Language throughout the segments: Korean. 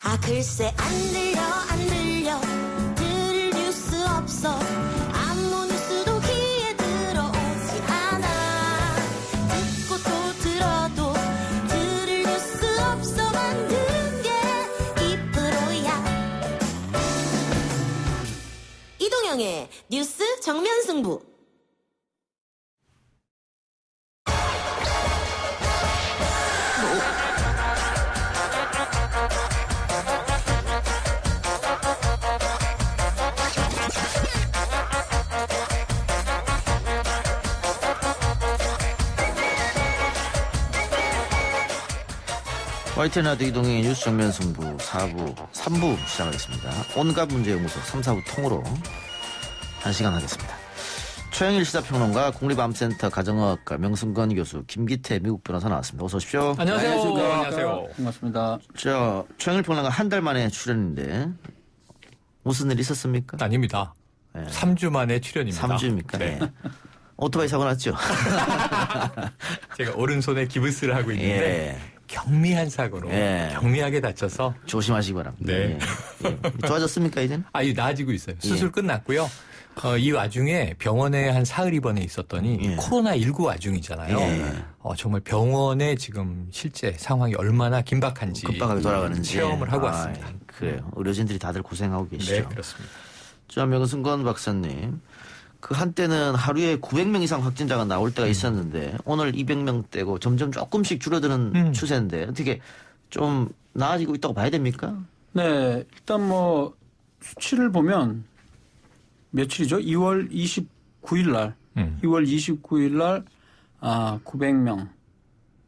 아 글쎄 안 들려 들을 뉴스 없어 아무 뉴스도 귀에 들어오지 않아 듣고 또 들어도 들을 뉴스 없어 만드는 게 이 프로야 이동영의 뉴스 정면 승부. YTN 라디오 이동의 뉴스 정면 승부 4부, 3부 시작하겠습니다. 온갖 문제 연구소 3, 4부 통으로 1시간 하겠습니다. 최영일 시사평론가 국립암센터 가정의학과 명승건 교수 김기태 미국 변호사 나왔습니다. 어서 오십시오. 안녕하세요. 안녕하세요. 반갑습니다. 최영일 평론가 한 달 만에 출연인데 무슨 일 있었습니까? 아닙니다. 네. 3주 만에 출연입니다. 3주입니까? 네. 오토바이 사고 났죠? 제가 오른손에 기부스를 하고 있는데 예. 경미한 사고로 경미하게 다쳐서 조심하시기 바랍니다. 네. 예. 좋아졌습니까 이제는? 나아지고 있어요. 수술 끝났고요. 이 와중에 병원에 한 사흘 입원해 있었더니 코로나19 와중이잖아요. 정말 병원에 지금 실제 상황이 얼마나 긴박한지 급박하게 돌아가는지 체험을 하고 왔습니다. 그래요. 의료진들이 다들 고생하고 계시죠. 네, 그렇습니다. 자, 명승건 박사님. 그 한때는 하루에 900명 이상 확진자가 나올 때가 있었는데 오늘 200명대고 점점 조금씩 줄어드는 추세인데 어떻게 좀 나아지고 있다고 봐야 됩니까? 네, 일단 뭐 수치를 보면 며칠이죠? 2월 29일 날, 2월 29일 날 900명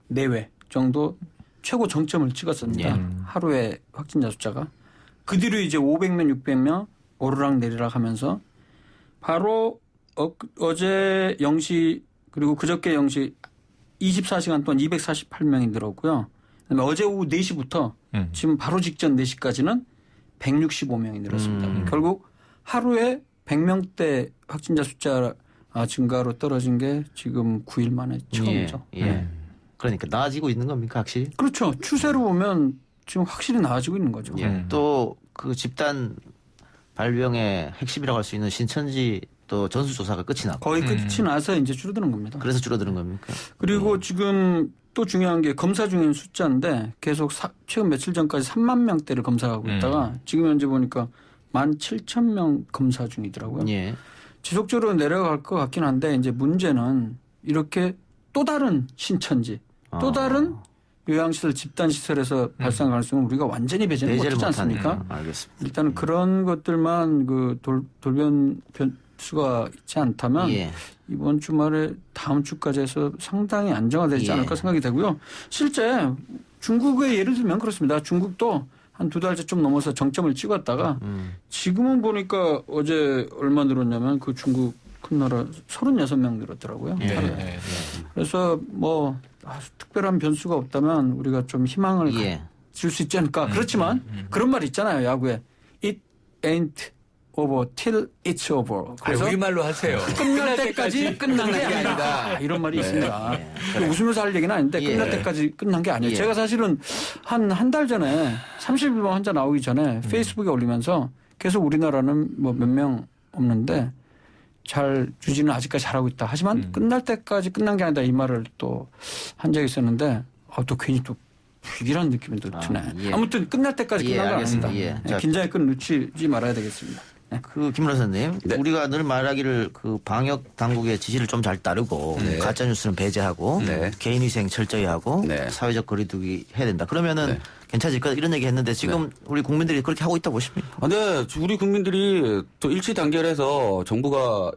내외 정도 최고 정점을 찍었습니다. 하루에 확진자 숫자가. 그 뒤로 이제 500명, 600명 오르락 내리락 하면서 바로 어제 0시 그리고 그저께 0시 24시간 동안 248명이 늘었고요. 그다음에 어제 오후 4시부터 지금 바로 직전 4시까지는 165명이 늘었습니다. 결국 하루에 100명대 확진자 숫자 증가로 떨어진 게 지금 9일 만에 처음이죠. 그러니까 나아지고 있는 겁니까 확실히? 그렇죠. 추세로 보면 지금 확실히 나아지고 있는 거죠. 또 그 집단 발병의 핵심이라고 할 수 있는 신천지 또 전수조사가 끝이 났고 거의 끝이 나서 이제 줄어드는 겁니다. 그래서 줄어드는 겁니까? 그리고 지금 또 중요한 게 검사 중인 숫자인데 계속 최근 며칠 전까지 3만 명대를 검사하고 있다가 지금 현재 보니까 17,000명 검사 중이더라고요. 지속적으로 내려갈 것 같긴 한데 이제 문제는 이렇게 또 다른 신천지 또 다른 요양시설 집단시설에서 발생할 가능성은 우리가 완전히 배제를 못하지 않습니까? 알겠습니다. 일단은 그런 것들만 그 돌변 변수가 있지 않다면 이번 주말에 다음 주까지 해서 상당히 안정화되지 않을까 생각이 되고요. 실제 중국의 예를 들면 그렇습니다. 중국도 한 2달째 좀 넘어서 정점을 찍었다가 지금은 보니까 어제 얼마 늘었냐면 그 중국 큰 나라 36명 늘었더라고요. 그래서 뭐 특별한 변수가 없다면 우리가 좀 희망을 줄 수 있지 않을까. 그렇지만 그런 말 있잖아요. 야구에. It ain't over till it's over. 그래서 우리말로 하세요. 끝날 때까지 끝난 게 아니다. 이런 말이 있습니다. 웃으면서 할 얘기는 아닌데 끝날 때까지 끝난 게 아니에요. 제가 사실은 한 달 전에 30일만 환자 나오기 전에 페이스북에 올리면서 계속 우리나라는 뭐 몇 명 없는데 잘 유지는 아직까지 잘하고 있다. 하지만 끝날 때까지 끝난 게 아니다. 이 말을 또 한 적이 있었는데 또 괜히 또 불길한 느낌이 또 드네. 아무튼 끝날 때까지 끝난 건 아닙니다. 긴장의 끈 놓치지 말아야 되겠습니다. 그 김 변호사님, 우리가 늘 말하기를 그 방역 당국의 지시를 좀 잘 따르고 가짜 뉴스는 배제하고 개인위생 철저히 하고 사회적 거리두기 해야 된다. 그러면은 괜찮을 까 이런 얘기 했는데 지금 우리 국민들이 그렇게 하고 있다고 보십니까? 네, 우리 국민들이 또 일치 단결해서 정부가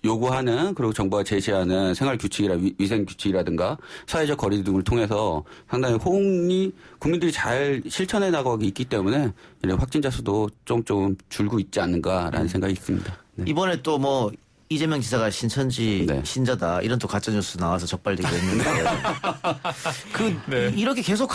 요구하는 그리고 정부가 제시하는 생활 규칙이라 위생 규칙이라든가 사회적 거리 등을 통해서 상당히 호응이 국민들이 잘 실천해 나가고 있기 때문에 이런 확진자 수도 좀 줄고 있지 않는가라는 생각이 있습니다. 이번에 또 뭐 이재명 지사가 신천지 신자다 이런 또 가짜 뉴스 나와서 적발되기도 했는데 이렇게 계속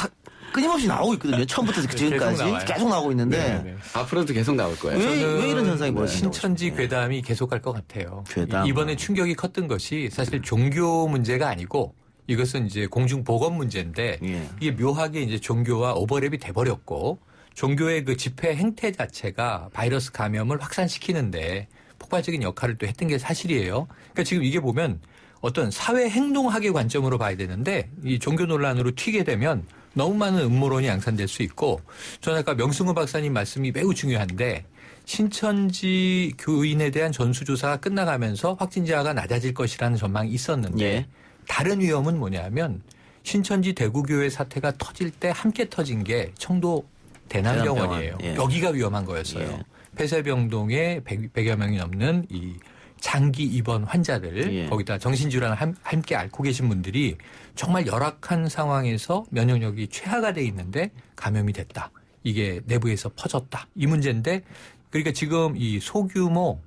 끊임없이 나오고 있거든요. 처음부터 지금까지 계속 나오고 있는데 앞으로도 계속 나올 거예요. 왜 이런 현상이 벌어지는 신천지 괴담이 계속할 것 같아요. 괴담. 이번에 충격이 컸던 것이 사실 종교 문제가 아니고 이것은 이제 공중보건 문제인데 이게 묘하게 이제 종교와 오버랩이 돼버렸고 종교의 그 집회 행태 자체가 바이러스 감염을 확산시키는데 폭발적인 역할을 또 했던 게 사실이에요. 그러니까 지금 이게 보면 어떤 사회 행동학의 관점으로 봐야 되는데 이 종교 논란으로 튀게 되면 너무 많은 음모론이 양산될 수 있고 저는 아까 명승호 박사님 말씀이 매우 중요한데 신천지 교인에 대한 전수조사가 끝나가면서 확진자가 낮아질 것이라는 전망이 있었는데 예. 다른 위험은 뭐냐면 신천지 대구교회 사태가 터질 때 함께 터진 게 청도 대남병원이에요. 예. 여기가 위험한 거였어요. 예. 폐쇄병동에 100여 명이 넘는 이 장기 입원 환자들 예. 거기다 정신질환을 함께 앓고 계신 분들이 정말 열악한 상황에서 면역력이 최하가 돼 있는데 감염이 됐다. 이게 내부에서 퍼졌다. 이 문제인데 그러니까 지금 이 소규모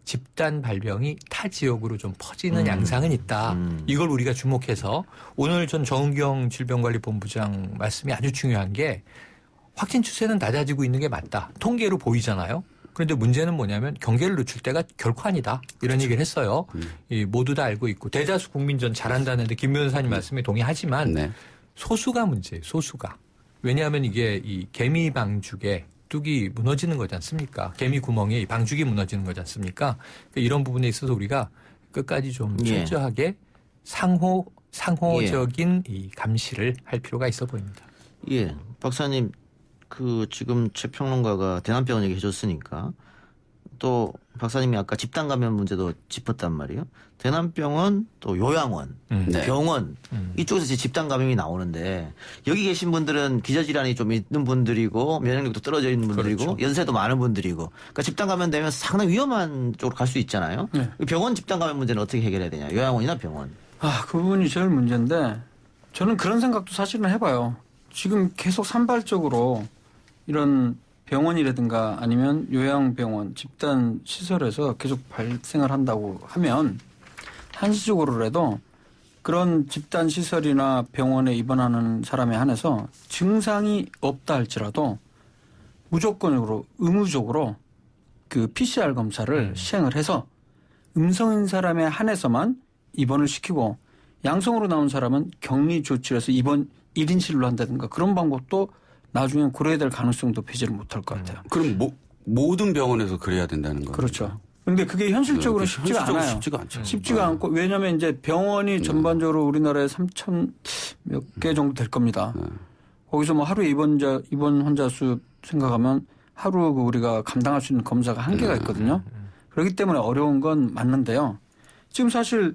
집단 발병이 타 지역으로 좀 퍼지는 양상은 있다. 이걸 우리가 주목해서 오늘 전 정은경 질병관리본부장 말씀이 아주 중요한 게 확진 추세는 낮아지고 있는 게 맞다. 통계로 보이잖아요. 그런데 문제는 뭐냐면 경계를 늦출 때가 결코 아니다. 이런 얘기를 했어요. 이 모두 다 알고 있고 대다수 국민전 잘한다는데 김 변호사님 말씀에 동의하지만 네. 소수가 문제예요. 소수가. 왜냐하면 이게 이 개미 방죽에 뚝이 무너지는 거지 않습니까? 개미 구멍에 이 방죽이 무너지는 거지 않습니까? 그러니까 이런 부분에 있어서 우리가 끝까지 좀 예. 철저하게 상호적인 이 감시를 할 필요가 있어 보입니다. 예, 박사님 그 지금 최 평론가가 대남병원 얘기해 줬으니까 또 박사님이 아까 집단 감염 문제도 짚었단 말이에요. 대남병원 또 요양원, 네. 병원 이쪽에서 이제 집단 감염이 나오는데 여기 계신 분들은 기저질환이 좀 있는 분들이고 면역력도 떨어져 있는 분들이고 그렇죠. 연세도 많은 분들이고 그러니까 집단 감염되면 상당히 위험한 쪽으로 갈 수 있잖아요. 네. 병원 집단 감염 문제는 어떻게 해결해야 되냐? 요양원이나 병원. 그 부분이 제일 문제인데 저는 그런 생각도 사실은 해봐요. 지금 계속 산발적으로 이런 병원이라든가 아니면 요양병원 집단 시설에서 계속 발생을 한다고 하면 한시적으로라도 그런 집단 시설이나 병원에 입원하는 사람에 한해서 증상이 없다 할지라도 무조건으로 의무적으로 그 PCR 검사를 시행을 해서 음성인 사람에 한해서만 입원을 시키고 양성으로 나온 사람은 격리 조치를 해서 입원 1인실로 한다든가 그런 방법도 나중에 고려해야 될 가능성도 배제를 못할 것 같아요. 그럼 모든 병원에서 그래야 된다는 거죠. 그렇죠. 그런데 그게 현실적으로 쉽지가 않아요. 쉽지가 않죠. 쉽지가 않고 왜냐하면 이제 병원이 전반적으로 우리나라에 3,000 몇 개 정도 될 겁니다. 거기서 뭐 하루 입원 환자 수 생각하면 하루 우리가 감당할 수 있는 검사가 한계가 있거든요. 그렇기 때문에 어려운 건 맞는데요. 지금 사실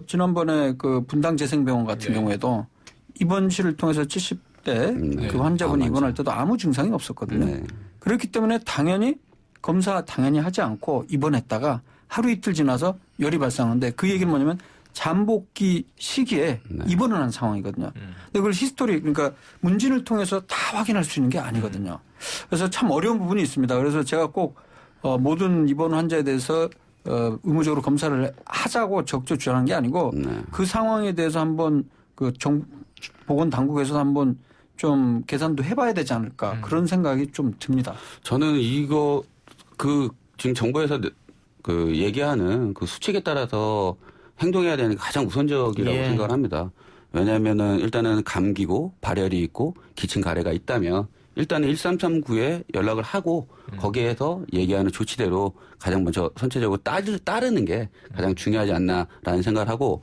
지난번에 그 분당재생병원 같은 경우에도 입원실을 통해서 70대 그 환자분이 입원할 때도 아무 증상이 없었거든요. 네. 그렇기 때문에 당연히 검사 당연히 하지 않고 입원했다가 하루 이틀 지나서 열이 발생하는데 그 얘기는 뭐냐면 잠복기 시기에 입원을 한 상황이거든요. 근데 그걸 히스토리 그러니까 문진을 통해서 다 확인할 수 있는 게 아니거든요. 그래서 참 어려운 부분이 있습니다. 그래서 제가 꼭 모든 입원 환자에 대해서 의무적으로 검사를 하자고 적극 주장한 게 아니고 그 상황에 대해서 한번 보건당국에서 한번 좀 계산도 해봐야 되지 않을까 그런 생각이 좀 듭니다. 저는 지금 정부에서 그 얘기하는 그 수칙에 따라서 행동해야 되는 게 가장 우선적이라고 예. 생각을 합니다. 왜냐하면은 일단은 감기고 발열이 있고 기침 가래가 있다면 일단은 1339에 연락을 하고 거기에서 얘기하는 조치대로 가장 먼저 선체적으로 따르는 게 가장 중요하지 않나라는 생각을 하고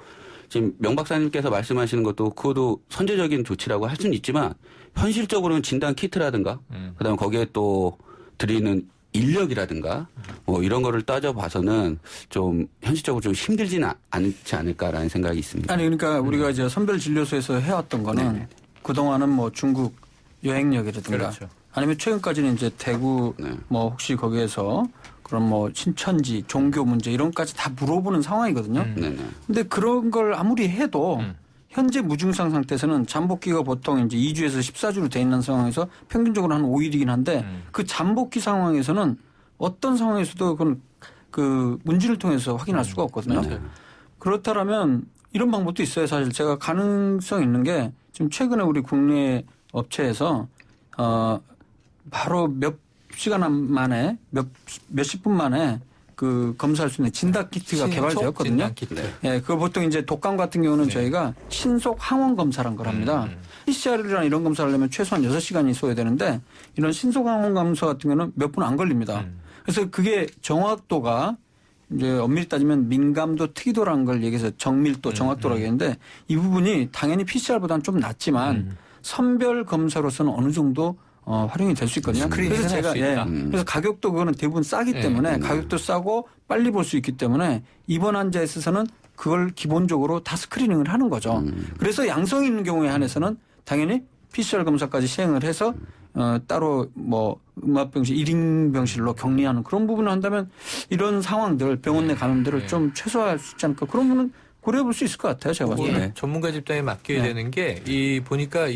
지금 명 박사님께서 말씀하시는 것도 그것도 선제적인 조치라고 할 수는 있지만 현실적으로는 진단 키트라든가 그다음에 거기에 또 드리는 인력이라든가 뭐 이런 거를 따져봐서는 좀 현실적으로 좀 힘들지는 않지 않을까라는 생각이 있습니다. 아니 그러니까 우리가 이제 선별진료소에서 해왔던 거는 그동안은 뭐 중국 여행력이라든가 그렇죠. 아니면 최근까지는 이제 대구 뭐 혹시 거기에서 그런 뭐 신천지 종교 문제 이런 것까지 다 물어보는 상황이거든요. 근데 그런 걸 아무리 해도 현재 무증상 상태에서는 잠복기가 보통 이제 2주에서 14주로 돼 있는 상황에서 평균적으로 한 5일이긴 한데 그 잠복기 상황에서는 어떤 상황에서도 그건 그 문진을 통해서 확인할 수가 없거든요. 그렇다면 이런 방법도 있어요. 사실 제가 가능성 있는 게 지금 최근에 우리 국내 업체에서 바로 몇 시간 만에 몇십 분 만에 그 검사할 수 있는 진단 키트가 개발되었거든요. 진단 키트. 예, 그 보통 이제 독감 같은 경우는 저희가 신속 항원 검사란 거랍니다. PCR이나 이런 검사를 하려면 최소한 6시간이 소요되는데 이런 신속 항원 검사 같은 경우는 몇 분 안 걸립니다. 그래서 그게 정확도가 이제 엄밀히 따지면 민감도, 특이도라는 걸 얘기해서 정밀도, 정확도라고 하는데 이 부분이 당연히 PCR보다는 좀 낮지만 선별 검사로서는 어느 정도 활용이 될 수 있거든요. 그래서 제가 그래서 가격도 그거는 대부분 싸기 때문에 가격도 싸고 빨리 볼 수 있기 때문에 입원 환자에 있어서는 그걸 기본적으로 다 스크리닝을 하는 거죠. 그래서 양성이 있는 경우에 한해서는 당연히 PCR 검사까지 시행을 해서 따로 뭐 음압병실 1인 병실로 격리하는 그런 부분을 한다면 이런 상황들 병원 내 감염들을 좀 최소화할 수 있지 않을까. 그런 부분은 고려해 볼 수 있을 것 같아요. 제가 봤을 때. 전문가 집단에 맡겨야 되는 게 이 보니까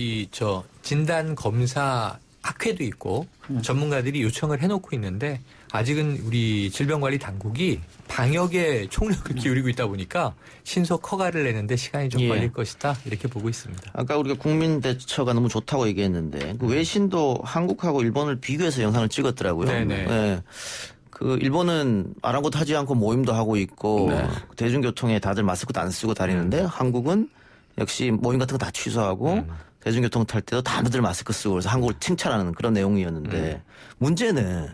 진단 검사 학회도 있고 전문가들이 요청을 해놓고 있는데 아직은 우리 질병관리당국이 방역에 총력을 기울이고 있다 보니까 신속 허가를 내는데 시간이 좀 걸릴 것이다 이렇게 보고 있습니다. 아까 우리가 국민 대처가 너무 좋다고 얘기했는데 그 외신도 한국하고 일본을 비교해서 영상을 찍었더라고요. 네네. 네. 그 일본은 아랑곳하지 않고 모임도 하고 있고 대중교통에 다들 마스크도 안 쓰고 다니는데 한국은 역시 모임 같은 거 다 취소하고 대중교통 탈 때도 다들 마스크 쓰고 그래서 한국을 칭찬하는 그런 내용이었는데 문제는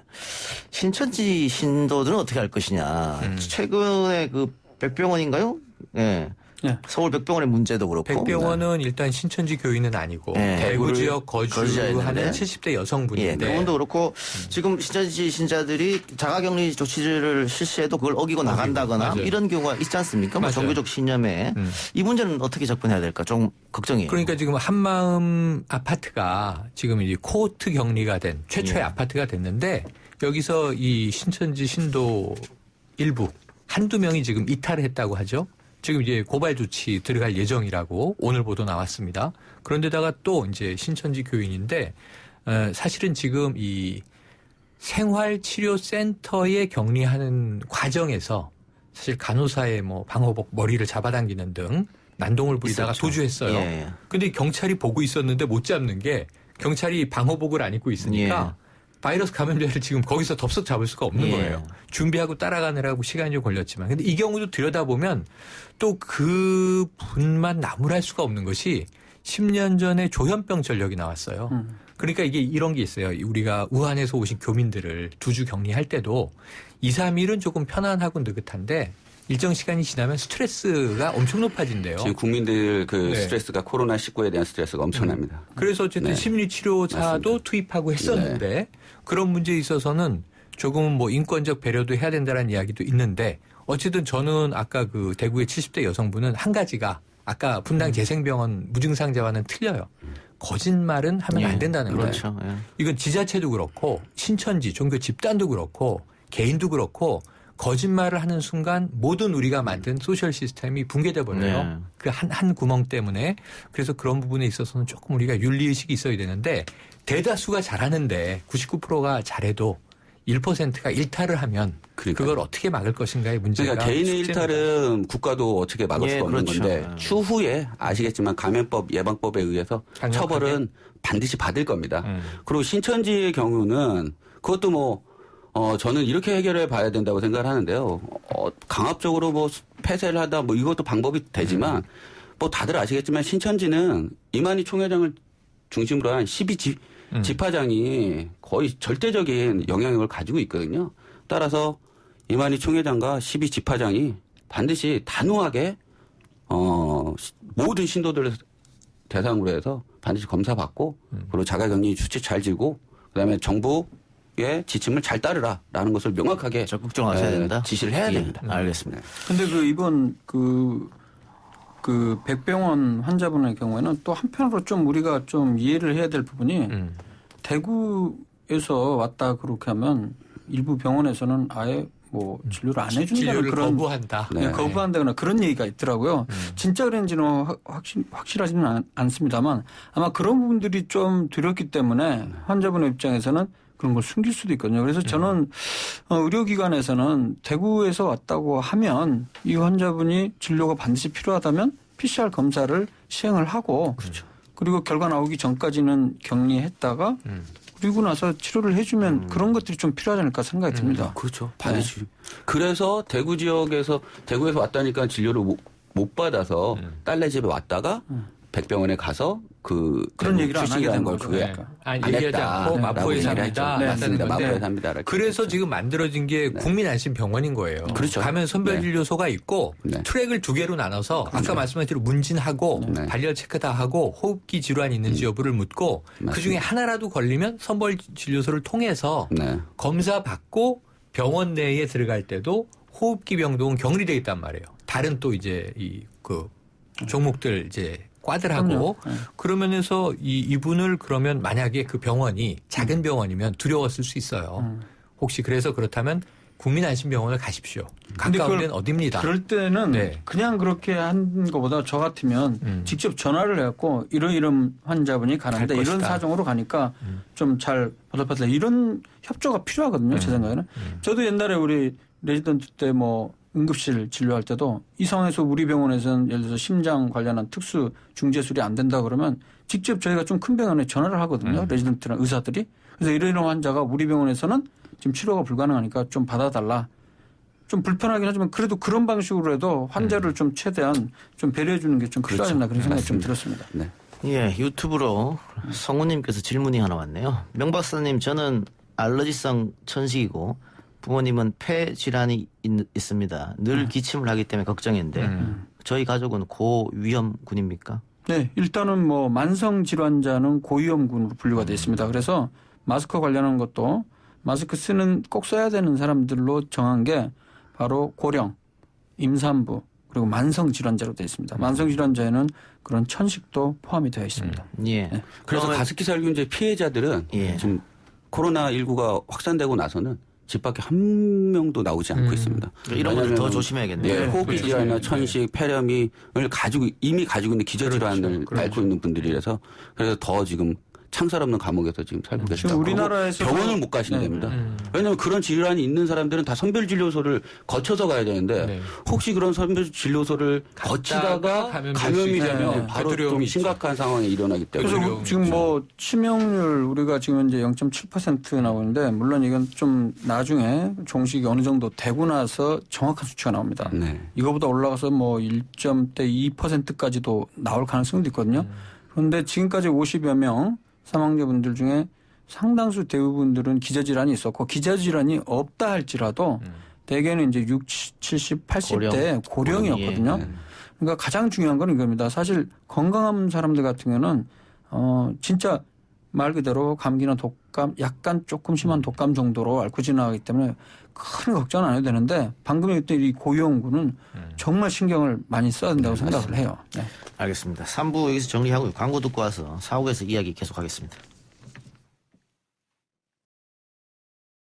신천지 신도들은 어떻게 할 것이냐. 최근에 그 백병원인가요? 예. 서울 백병원의 문제도 그렇고. 백병원은 일단 신천지 교인은 아니고 대구 지역 거주하는 70대 여성분인데. 예, 그분도 그렇고 지금 신천지 신자들이 자가격리 조치를 실시해도 그걸 어기고 나간다거나 이런 경우가 있지 않습니까? 뭐 종교적 신념에. 이 문제는 어떻게 접근해야 될까 좀 걱정이에요. 그러니까 지금 한마음 아파트가 지금 이제 코호트 격리가 된 최초의 아파트가 됐는데 여기서 이 신천지 신도 일부 한두 명이 지금 이탈을 했다고 하죠. 지금 이제 고발 조치 들어갈 예정이라고 오늘 보도 나왔습니다. 그런데다가 또 이제 신천지 교인인데 사실은 지금 이 생활치료센터에 격리하는 과정에서 사실 간호사의 뭐 방호복 머리를 잡아당기는 등 난동을 부리다가 있었죠. 도주했어요. 그런데 경찰이 보고 있었는데 못 잡는 게 경찰이 방호복을 안 입고 있으니까 바이러스 감염자를 지금 거기서 덥석 잡을 수가 없는 거예요. 준비하고 따라가느라고 시간이 좀 걸렸지만. 근데 이 경우도 들여다보면 또 그 분만 나무랄 수가 없는 것이 10년 전에 조현병 전력이 나왔어요. 그러니까 이게 이런 게 있어요. 우리가 우한에서 오신 교민들을 2주 격리할 때도 2, 3일은 조금 편안하고 느긋한데 일정 시간이 지나면 스트레스가 엄청 높아진대요. 지금 국민들 그 스트레스가 코로나19에 대한 스트레스가 엄청납니다. 그래서 어쨌든 심리치료사도 투입하고 했었는데 그런 문제에 있어서는 조금 뭐 인권적 배려도 해야 된다는 이야기도 있는데 어쨌든 저는 아까 그 대구의 70대 여성분은 한 가지가 아까 분당 재생병원 무증상자와는 틀려요. 거짓말은 하면 안 된다는 거예요. 그렇죠. 이건 지자체도 그렇고 신천지 종교 집단도 그렇고 개인도 그렇고 거짓말을 하는 순간 모든 우리가 만든 소셜 시스템이 붕괴돼 버려요. 그 한 구멍 때문에. 그래서 그런 부분에 있어서는 조금 우리가 윤리의식이 있어야 되는데 대다수가 잘하는데 99%가 잘해도 1%가 일탈을 하면 그걸 어떻게 막을 것인가의 문제가. 그러니까 개인의 일탈은 국가도 어떻게 막을 수가 없는 건데 추후에 아시겠지만 감염법 예방법에 의해서 강력하게? 처벌은 반드시 받을 겁니다. 그리고 신천지의 경우는 그것도 뭐 저는 이렇게 해결해 봐야 된다고 생각을 하는데요. 강압적으로 뭐 폐쇄를 하다 뭐 이것도 방법이 되지만 뭐 다들 아시겠지만 신천지는 이만희 총회장을 중심으로 한 12지파장이 거의 절대적인 영향력을 가지고 있거든요. 따라서 이만희 총회장과 12지파장이 반드시 단호하게 모든 신도들을 대상으로 해서 반드시 검사받고 그리고 자가격리 수칙 잘 지고 그다음에 정부의 지침을 잘 따르라라는 것을 명확하게 적극적으로 된다. 지시를 해야 됩니다. 알겠습니다. 근데 이번 그 백병원 환자분의 경우에는 또 한편으로 좀 우리가 좀 이해를 해야 될 부분이 대구에서 왔다 그렇게 하면 일부 병원에서는 아예 뭐 진료를 안 해준다는 그런 거부한다. 거부한다거나 그런 얘기가 있더라고요. 진짜 그런지는 확실하지는 않습니다만 아마 그런 부분들이 좀 두렵기 때문에 환자분의 입장에서는 그런 걸 숨길 수도 있거든요. 그래서 저는 의료기관에서는 대구에서 왔다고 하면 이 환자분이 진료가 반드시 필요하다면 PCR 검사를 시행을 하고 그리고 결과 나오기 전까지는 격리했다가 그리고 나서 치료를 해주면 그런 것들이 좀 필요하지 않을까 생각이 듭니다. 그렇죠. 반드시. 그래서 대구 지역에서 대구에서 왔다니까 진료를 못 받아서 딸네 집에 왔다가 백병원에 가서 그런 얘기를 안 하게 된 걸 거죠. 그게 얘기하지 않고 마포에 삽니다. 네, 맞습니다. 건데 마포에 삽니다. 그래서 지금 만들어진 게 국민안심병원인 거예요. 그렇죠. 가면 선별진료소가 있고 트랙을 2개로 나눠서 아까 말씀하신 대로 문진하고 발열 체크 다 하고 호흡기 질환이 있는지 여부를 묻고 그중에 하나라도 걸리면 선별진료소를 통해서 검사 받고 병원 내에 들어갈 때도 호흡기 병동은 격리되어 있단 말이에요. 다른 또 이제 종목들 이제 과들하고 그러면서 이분을 그러면 만약에 그 병원이 작은 병원이면 두려웠을 수 있어요. 혹시 그래서 그렇다면 국민안심병원을 가십시오. 가까운 데는 어딥니다. 그럴 때는 그냥 그렇게 한 것보다 저 같으면 직접 전화를 해갖고 이런 환자분이 가는데 이런 사정으로 가니까 좀 잘 보답하다 이런 협조가 필요하거든요. 제 생각에는. 저도 옛날에 우리 레지던트 때 응급실 진료할 때도 이 상황에서 우리 병원에서는 예를 들어서 심장 관련한 특수 중재술이 안 된다 그러면 직접 저희가 좀 큰 병원에 전화를 하거든요. 레지던트나 의사들이. 그래서 이런 환자가 우리 병원에서는 지금 치료가 불가능하니까 좀 받아달라. 좀 불편하긴 하지만 그래도 그런 방식으로 해도 환자를 좀 최대한 좀 배려해 주는 게 좀 필요하지 않나 그런 생각이 좀 들었습니다. 네. 예, 유튜브로 성우님께서 질문이 하나 왔네요. 명 박사님, 저는 알러지성 천식이고 부모님은 폐 질환이 있습니다. 늘 기침을 하기 때문에 걱정인데 저희 가족은 고위험군입니까? 네, 일단은 만성 질환자는 고위험군으로 분류가 되어 있습니다. 그래서 마스크 관련한 것도 마스크 꼭 써야 되는 사람들로 정한 게 바로 고령, 임산부 그리고 만성 질환자로 되어 있습니다. 만성 질환자에는 그런 천식도 포함이 되어 있습니다. 예. 네. 그래서 가습기 살균제 피해자들은 지금 코로나19가 확산되고 나서는 집 밖에 한 명도 나오지 않고 있습니다. 이런 걸 더 조심해야겠네요. 네, 호흡기 질환이나 천식, 폐렴을 이미 가지고 있는 기저질환을 앓고 있는 분들이라서 그래서 더 지금 창살 없는 감옥에서 지금 살고 계시다. 우리나라에서 병원을 못 가시면 됩니다. 왜냐하면 그런 질환이 있는 사람들은 다 선별진료소를 거쳐서 가야 되는데 혹시 그런 선별진료소를 거치다가 감염이 되면 바로 좀 심각한 상황이 일어나기 때문에. 그래서 지금 치명률 우리가 지금 이제 0.7% 나오는데 물론 이건 좀 나중에 종식이 어느 정도 되고 나서 정확한 수치가 나옵니다. 이거보다 올라가서 1.2%까지도 나올 가능성도 있거든요. 그런데 지금까지 50여 명 사망자분들 중에 상당수 대부분들은 기저질환이 있었고 기저질환이 없다 할지라도 대개는 이제 60, 70, 80대 고령이었거든요. 그러니까 가장 중요한 건 이겁니다. 사실 건강한 사람들 같은 경우는 진짜 말 그대로 감기나 독감 약간 조금 심한 독감 정도로 앓고 지나가기 때문에 큰 걱정은 안 해도 되는데 방금 얘기했던 이 고위험군은 정말 신경을 많이 써야 된다고 생각을 해요. 네. 알겠습니다. 3부 여기서 정리하고 광고 듣고 와서 4부에서 이야기 계속하겠습니다.